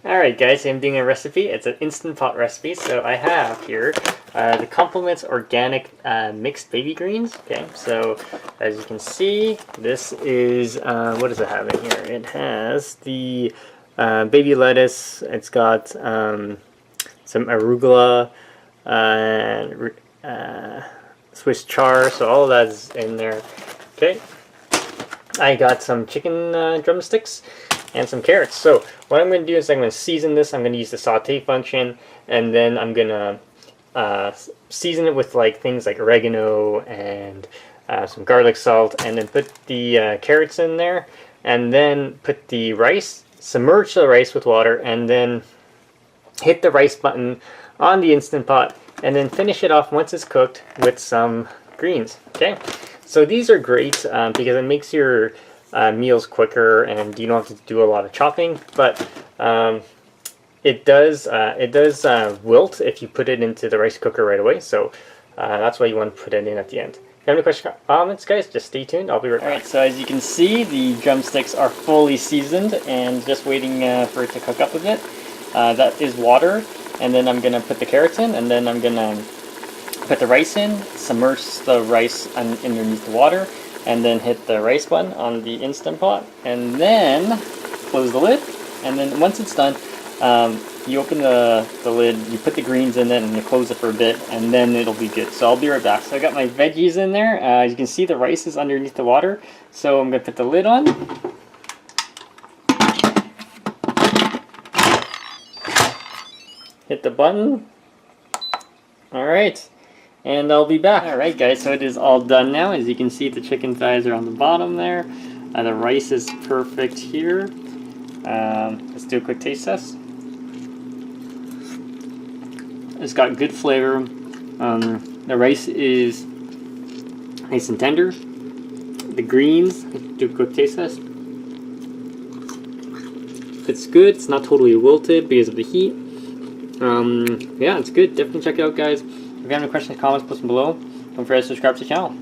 Alright guys, I'm doing a recipe. It's an Instant Pot recipe. So I have here the Compliments Organic Mixed Baby Greens. Okay, so as you can see, this is, what does it have in here? It has the baby lettuce, it's got some arugula, Swiss chard, so all of that is in there. Okay, I got some chicken drumsticks and some carrots. So what I'm going to do is I'm going to season this. I'm going to use the saute function, and then I'm going to season it with like things like oregano and some garlic salt, and then put the carrots in there, and then put the rice, submerge the rice with water, and then hit the rice button on the Instant Pot, and then finish it off once it's cooked with some greens. Okay, so these are great because it makes your meals quicker, and you don't have to do a lot of chopping, but it does wilt if you put it into the rice cooker right away, so that's why you want to put it in at the end. If you have any questions or comments, guys, just stay tuned. I'll be right back. Alright, so as you can see, the drumsticks are fully seasoned and just waiting for it to cook up a bit. That is water, and then I'm going to put the carrots in, and then I'm going to put the rice in, submerge the rice underneath the water, and then hit the rice button on the Instant Pot, and then close the lid, and then once it's done, you open the lid, you put the greens in it, and you close it for a bit, and then it'll be good. So I'll be right back. So I got my veggies in there. As you can see, the rice is underneath the water, so I'm going to put the lid on. Hit the button. Alright. And I'll be back. Alright guys, so it is all done now. As you can see, the chicken thighs are on the bottom there. The rice is perfect here. Let's do a quick taste test. It's got good flavor. The rice is nice and tender. The greens, let's do a quick taste test. It's good. It's not totally wilted because of the heat. Yeah, it's good. Definitely check it out, guys. If you have any questions, comments, post them below. Don't forget to subscribe to the channel.